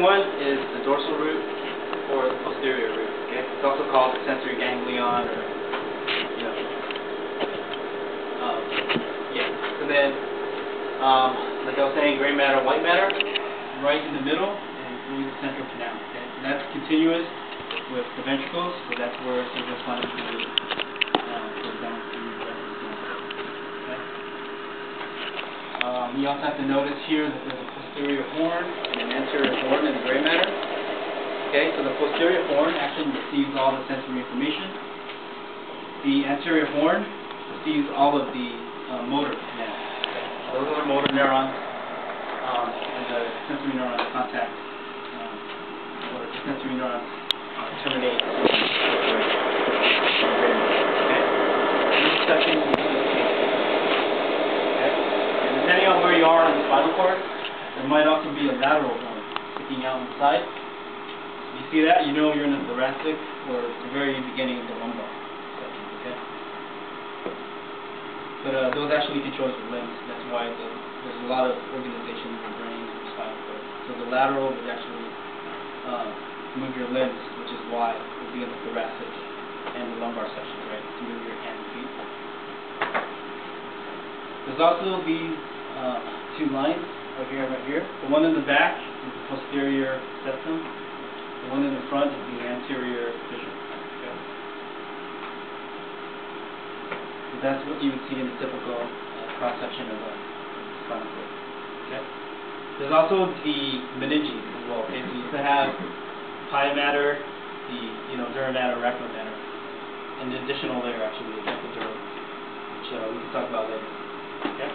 one is the dorsal root or the posterior root. Okay, it's also called the sensory ganglion, or So then, like I was saying, gray matter, white matter, right in the middle, and through the central canal. Okay, and that's continuous with the ventricles, so that's where cerebrospinal fluid goes down through the rest of the spinal cord. Okay. You also have to notice here that there's a posterior horn and an anterior horn in the gray matter. Okay, so the posterior horn actually receives all the sensory information. The anterior horn receives all of the motor neurons. Okay. Those are the motor neurons, and the sensory neurons contact, or the sensory neurons terminate. Okay. Each section is depending on where you are in the spinal cord, there might also be a lateral horn sticking out on the side. You see that? You know you're in the thoracic or the very beginning of the lumbar section, okay? But those actually control your limbs. That's why there's a lot of organization in your brain and your spinal cord. So the lateral would actually move your limbs, which is why it would be in the thoracic and the lumbar section, right? To move your hands and feet. There's also these two lines right here. The one in the back is the posterior septum. The one in the front is the anterior fissure. Okay. So that's what you would see in a typical cross section of a spinal cord. Okay. There's also the meninges as well. Okay. So you used to have pia mater, the dura mater, racema mater, and the additional layer actually is epidural, which we can talk about later. Okay.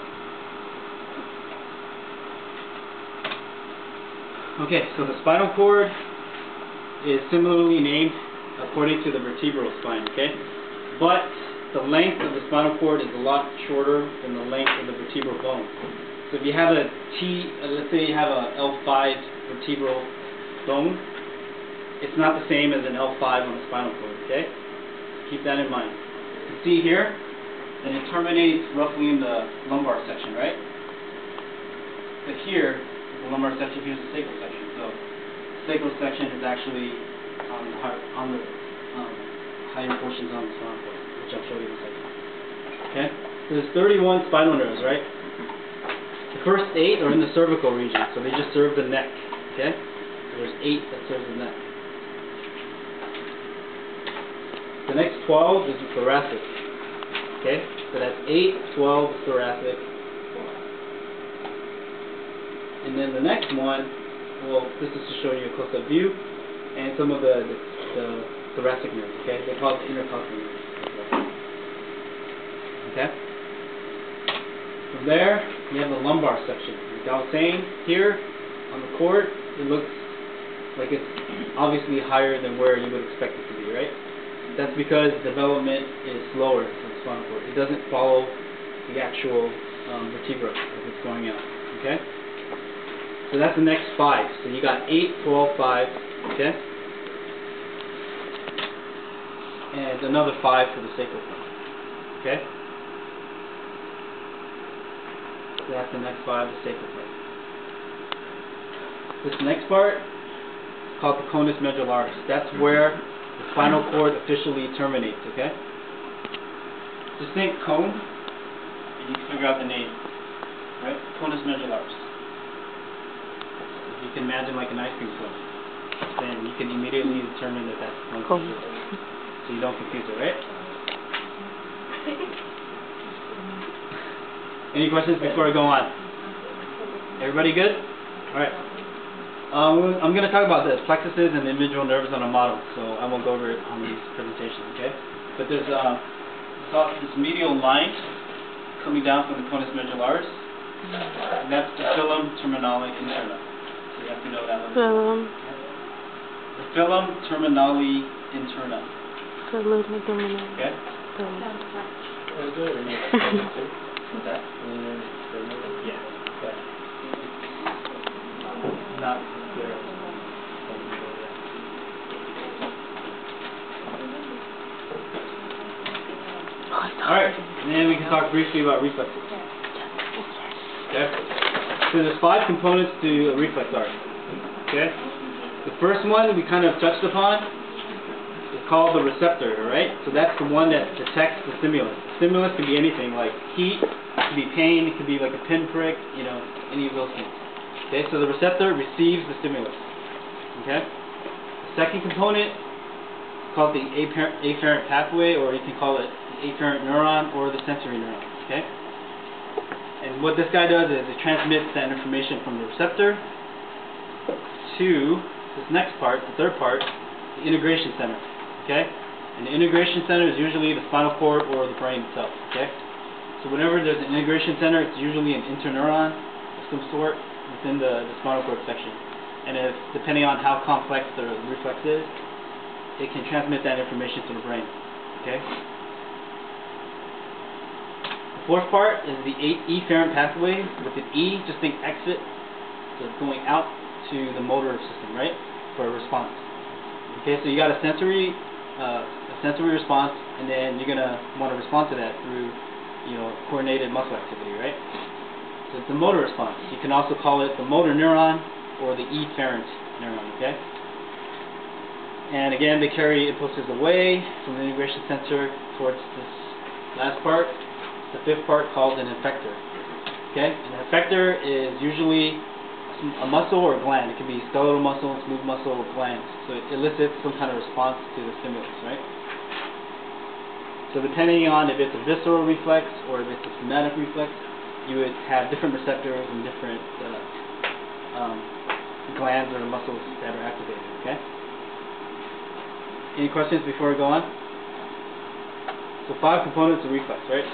Okay, so the spinal cord is similarly named according to the vertebral spine, okay? But the length of the spinal cord is a lot shorter than the length of the vertebral bone. So if you have a let's say you have a L5 vertebral bone, it's not the same as an L5 on the spinal cord, okay? Keep that in mind. You see here, and it terminates roughly in the lumbar section, right? But here, the lumbar section, here's the sacral section. So the sacral section is actually on the higher portions on the spinal cord, which I'll show you in a second. Okay? So there's 31 spinal nerves, right? The first 8 are in the cervical region, so they just serve the neck. Okay? So there's 8 that serve the neck. The next 12 is the thoracic. Okay, so that's 8, 12 thoracic. And then the next one, well, this is to show you a close-up view, and some of the thoracic nerves, okay? They call it intercostal nerves. Okay? From there, you have the lumbar section. Like I was saying, here on the cord, it looks like it's obviously higher than where you would expect it to be, right? That's because development is slower in the spinal cord. It doesn't follow the actual vertebra as it's going out. Okay? So that's the next 5. So you got 8, 12, 5. Okay? And another 5 for the sacral part. Okay? So that's the next 5, the sacral part. This next part is called the conus medullaris. That's where the spinal cord officially terminates, okay? Just think cone, and you can figure out the name, right? Conus medullaris. You can imagine like an ice cream cone. Then you can immediately determine that that's the cone. So you don't confuse it, right? Any questions before I go on? Everybody good? Alright. I'm going to talk about the plexuses and the individual nerves on a model, so I won't go over it on these presentations, okay? But there's this medial line coming down from the conus medullaris, and that's the filum terminale interna. So you have to know that one. Filum. The filum terminale interna. Filum terminale. Okay? What's that? Yeah. Okay. Not clear. Alright, and then we can talk briefly about reflexes. Okay? So there's 5 components to a reflex arc. Okay? The first one we kind of touched upon is called the receptor, right? So that's the one that detects the stimulus. The stimulus can be anything, like heat, it can be pain, it can be like a pinprick, you know, any of those things. Okay, so the receptor receives the stimulus. Okay? The second component is called the afferent pathway, or you can call it the afferent neuron or the sensory neuron. Okay? And what this guy does is it transmits that information from the receptor to this next part, the third part, the integration center. Okay? And the integration center is usually the spinal cord or the brain itself. Okay? So whenever there's an integration center, it's usually an interneuron of some sort within the spinal cord section. And if, depending on how complex the reflex is, it can transmit that information to the brain. Okay? The fourth part is the efferent pathway. With an E, just think exit, so it's going out to the motor system, right, for a response. Okay, so you got a sensory response, and then you're gonna want to respond to that through, you know, coordinated muscle activity, right? So it's a motor response. You can also call it the motor neuron or the efferent neuron. Okay. And again, they carry impulses away from the integration center towards this last part. The fifth part called an effector. Okay. An effector is usually a muscle or a gland. It can be skeletal muscle, smooth muscle, or glands. So it elicits some kind of response to the stimulus, right? So depending on if it's a visceral reflex or if it's a somatic reflex, you would have different receptors and different glands or muscles that are activated. Okay. Any questions before we go on? So 5 components of reflex, right?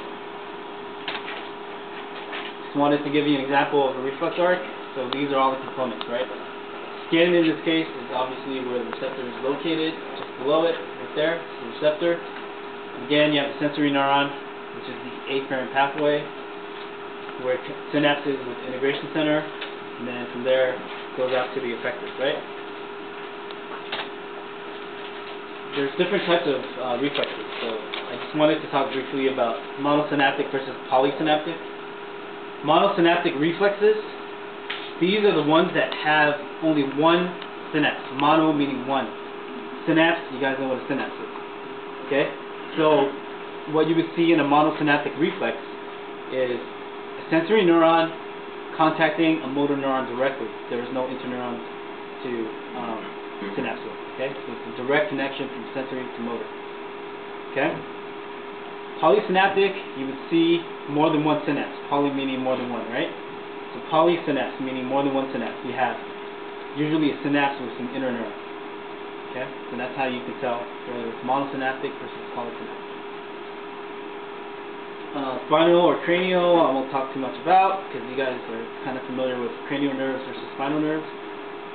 Just wanted to give you an example of a reflex arc. So these are all the components, right? Skin in this case is obviously where the receptor is located, just below it, right there, it's the receptor. Again, you have the sensory neuron, which is the afferent pathway, where it synapses with the integration center, and then from there it goes out to the effectors, right? There's different types of reflexes, so I just wanted to talk briefly about monosynaptic versus polysynaptic. Monosynaptic reflexes, these are the ones that have only one synapse. Mono meaning one. Synapse, you guys know what a synapse is. Okay? So what you would see in a monosynaptic reflex is a sensory neuron contacting a motor neuron directly. There is no interneuron to synapse with. Okay? So it's a direct connection from sensory to motor. Okay? Polysynaptic, you would see more than one synapse. Poly meaning more than one, right? So polysynapse, meaning more than one synapse. You have usually a synapse with some interneurons. Okay? So that's how you can tell whether it's monosynaptic versus polysynaptic. Spinal or cranial, I won't talk too much about because you guys are kind of familiar with cranial nerves versus spinal nerves.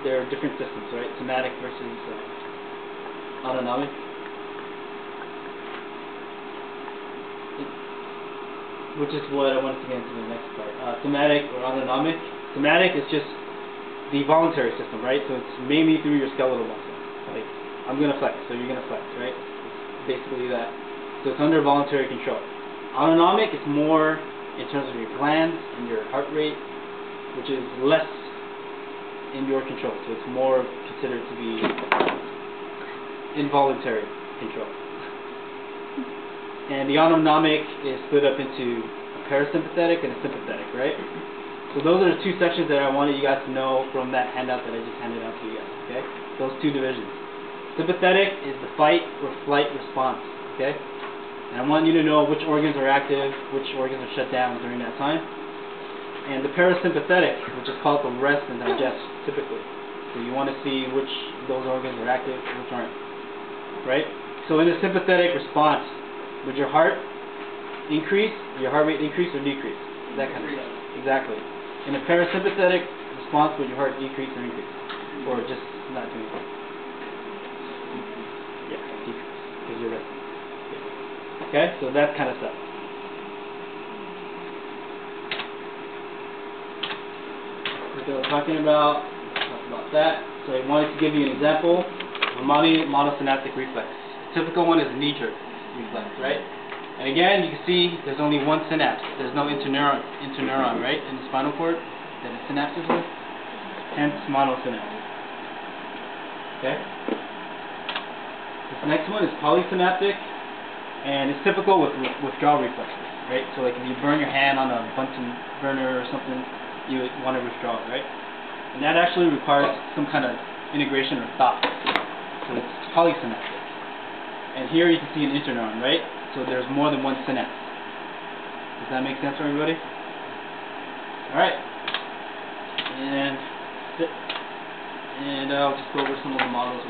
They're different systems, right? Somatic versus autonomic. Which is what I wanted to get into the next part. Somatic or autonomic. Somatic is just the voluntary system, right? So it's mainly through your skeletal muscle. Like, I'm going to flex, so you're going to flex, right? It's basically that. So it's under voluntary control. Autonomic is more in terms of your glands and your heart rate, which is less in your control. So it's more considered to be involuntary control. And the autonomic is split up into a parasympathetic and a sympathetic, right? So those are the 2 sections that I wanted you guys to know from that handout that I just handed out to you guys, okay? Those 2 divisions. Sympathetic is the fight or flight response, okay? And I want you to know which organs are active, which organs are shut down during that time. And the parasympathetic, which is called the rest and digest, typically. So you want to see which of those organs are active and which aren't, right? So in the sympathetic response, would your heart increase, your heart rate increase or decrease? That kind of stuff. Exactly. In a parasympathetic response, would your heart decrease or increase? Or just not doing it? Yeah, decrease. Because you're resting. Yeah. Okay, so that kind of stuff. What they were talking about, talk about that. So I wanted to give you an example of a monosynaptic reflex. A typical one is a knee jerk reflex, right? And again, you can see there's only one synapse. There's no interneuron, right, in the spinal cord that it synapses with. Hence, monosynaptic. Okay? This next one is polysynaptic, and it's typical with withdrawal reflexes, right? So like if you burn your hand on a Bunsen burner or something, you would want to withdraw, right? And that actually requires some kind of integration or thought. So it's polysynaptic. And here you can see an interneuron, right? So there's more than one synapse. Does that make sense for everybody? Alright. And I'll just go over some of the models.